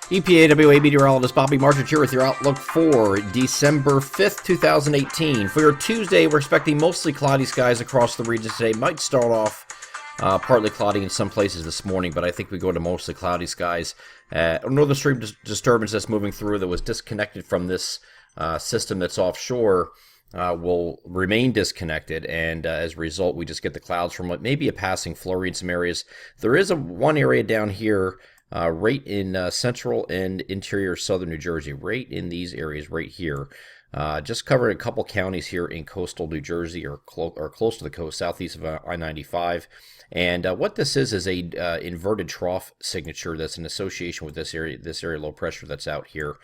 EPAWA meteorologist Bobby Marchich here with your outlook for December 5th, 2018. For your Tuesday, we're expecting mostly cloudy skies across the region today. Might start off partly cloudy in some places this morning, but I think we go to mostly cloudy skies. A northern stream disturbance that's moving through that was disconnected from this system that's offshore will remain disconnected, and as a result, we just get the clouds from what may be a passing flurry in some areas. There is one area down here right in central and interior southern New Jersey, right in these areas right here. Just covered a couple counties here in coastal New Jersey or close to the coast, southeast of I-95. And what this is a inverted trough signature that's in association with this area low pressure that's out here.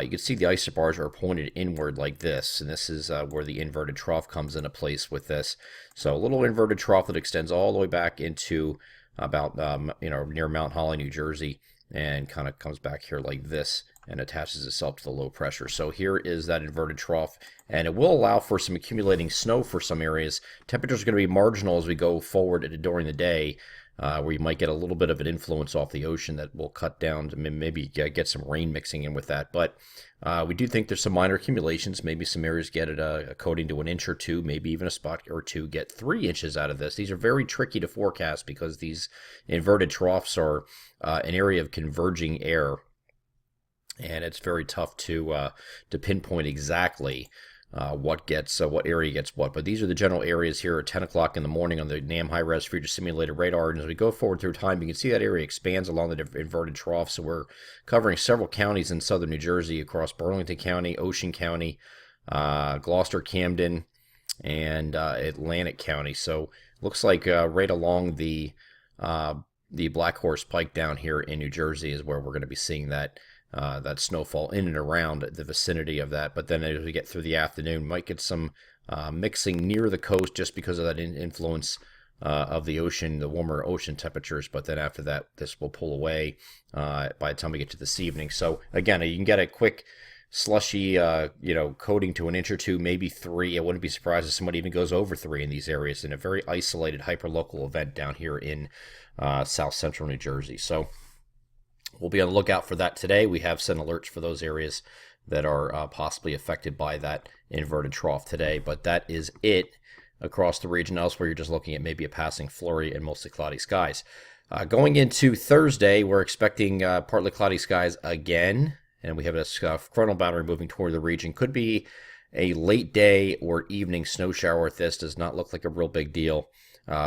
You can see the isobars are pointed inward like this, and this is where the inverted trough comes into place with this. So a little inverted trough that extends all the way back into about near Mount Holly, New Jersey, and kind of comes back here like this and attaches itself to the low pressure. So here is that inverted trough, and it will allow for some accumulating snow for some areas. Temperatures are going to be marginal as we go forward during the day, where you might get a little bit of an influence off the ocean that will cut down to maybe get some rain mixing in with that. But we do think there's some minor accumulations. Maybe some areas get it a coating to an inch or two, maybe even a spot or two get 3 inches out of this. These are very tricky to forecast because these inverted troughs are an area of converging air, and it's very tough to pinpoint exactly what area gets what. But these are the general areas here at 10 o'clock in the morning on the NAM high-res future simulated radar. And as we go forward through time, you can see that area expands along the inverted trough. So we're covering several counties in southern New Jersey across Burlington County, Ocean County, Gloucester, Camden, and Atlantic County. So looks like right along the Black Horse Pike down here in New Jersey is where we're going to be seeing that snowfall in and around the vicinity of that. But then as we get through the afternoon, might get some mixing near the coast just because of that influence of the ocean, the warmer ocean temperatures. But then after that, this will pull away by the time we get to this evening. So again, you can get a quick slushy, coating to an inch or two, maybe 3. I wouldn't be surprised if somebody even goes over 3 in these areas in a very isolated hyperlocal event down here in south central New Jersey. So we'll be on the lookout for that today. We have sent alerts for those areas that are possibly affected by that inverted trough today, but that is it across the region. Elsewhere, you're just looking at maybe a passing flurry and mostly cloudy skies. Going into Thursday, we're expecting partly cloudy skies again, and we have this frontal boundary moving toward the region. Could be a late day or evening snow shower. This does not look like a real big deal.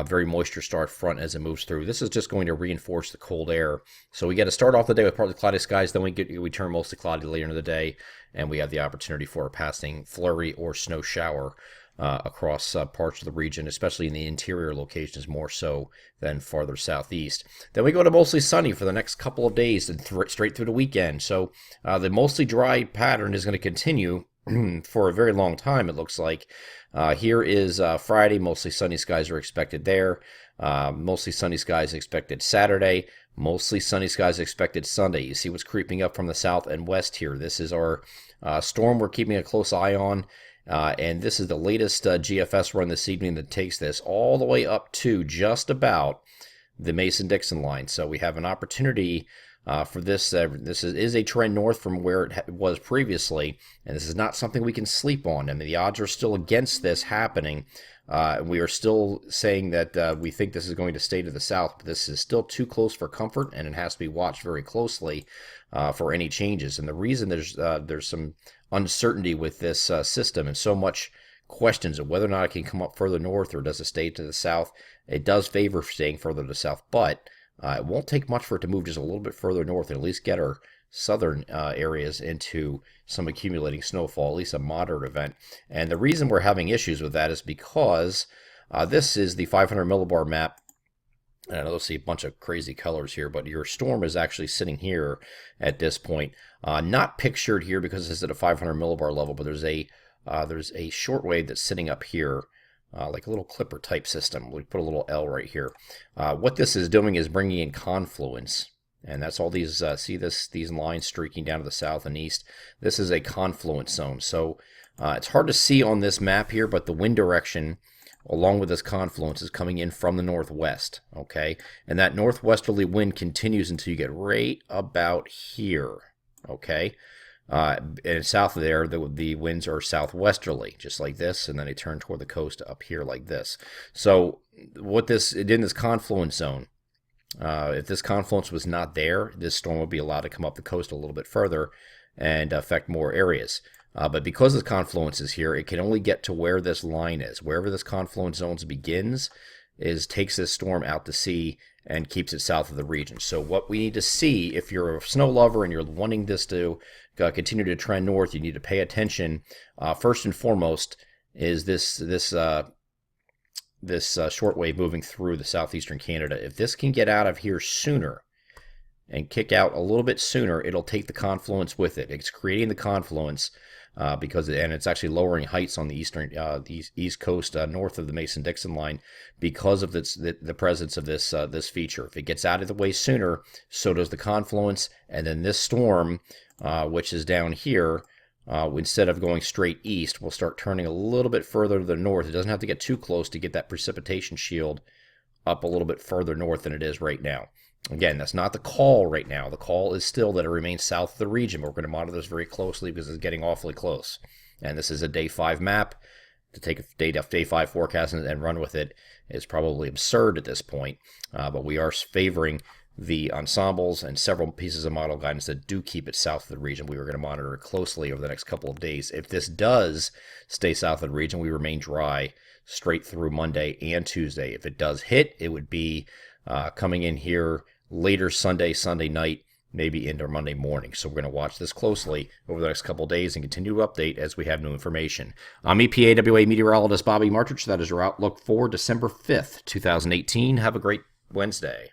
Very moisture-starved front as it moves through. This is just going to reinforce the cold air. So we get to start off the day with partly cloudy skies, then we turn mostly cloudy later in the day, and we have the opportunity for a passing flurry or snow shower across parts of the region, especially in the interior locations more so than farther southeast. Then we go to mostly sunny for the next couple of days and straight through the weekend. So the mostly dry pattern is going to continue for a very long time, it looks like. Here is Friday. Mostly sunny skies are expected there. Mostly sunny skies expected Saturday. Mostly sunny skies expected Sunday. You see what's creeping up from the south and west here. This is our storm we're keeping a close eye on. And this is the latest GFS run this evening that takes this all the way up to just about the Mason-Dixon line. So we have an opportunity for this. This is a trend north from where it was previously, and this is not something we can sleep on. I mean, the odds are still against this happening. We are still saying that we think this is going to stay to the south, but this is still too close for comfort, and it has to be watched very closely for any changes. And the reason there's some uncertainty with this system and so much questions of whether or not it can come up further north or does it stay to the south, it does favor staying further to the south, but it won't take much for it to move just a little bit further north and at least get our southern areas into some accumulating snowfall, at least a moderate event. And the reason we're having issues with that is because this is the 500 millibar map. And I don't see a bunch of crazy colors here, but your storm is actually sitting here at this point. Not pictured here because it's at a 500 millibar level, but there's a shortwave that's sitting up here. Like a little clipper type system. We put a little L right here. What this is doing is bringing in confluence, and that's all these. See these lines streaking down to the south and east. This is a confluence zone. So it's hard to see on this map here, but the wind direction along with this confluence, is coming in from the northwest, okay? And that northwesterly wind continues until you get right about here, okay? And south of there, the winds are southwesterly, just like this, and then they turn toward the coast up here like this. So what this, in this confluence zone, if this confluence was not there, this storm would be allowed to come up the coast a little bit further and affect more areas. But because this confluence is here, it can only get to where this line is. Wherever this confluence zone begins takes this storm out to sea and keeps it south of the region. So what we need to see, if you're a snow lover and you're wanting this to continue to trend north, you need to pay attention. First and foremost is this shortwave moving through the southeastern Canada. If this can get out of here sooner and kick out a little bit sooner, it'll take the confluence with it. It's creating the confluence and it's actually lowering heights on the east coast north of the Mason-Dixon line because of the presence of this feature. If it gets out of the way sooner, so does the confluence, and then this storm, which is down here, instead of going straight east, will start turning a little bit further to the north. It doesn't have to get too close to get that precipitation shield up a little bit further north than it is right now. Again, that's not the call right now. The call is still that it remains south of the region, but we're going to monitor this very closely because it's getting awfully close. And this is a day 5 map. To take a day 5 forecast and run with it is probably absurd at this point, but we are favoring the ensembles and several pieces of model guidance that do keep it south of the region. We are going to monitor it closely over the next couple of days. If this does stay south of the region, we remain dry straight through Monday and Tuesday. If it does hit, it would be coming in here later Sunday night, maybe into Monday morning. So we're going to watch this closely over the next couple of days and continue to update as we have new information. I'm EPAWA meteorologist Bobby Martich. That is your outlook for December 5th, 2018. Have a great Wednesday.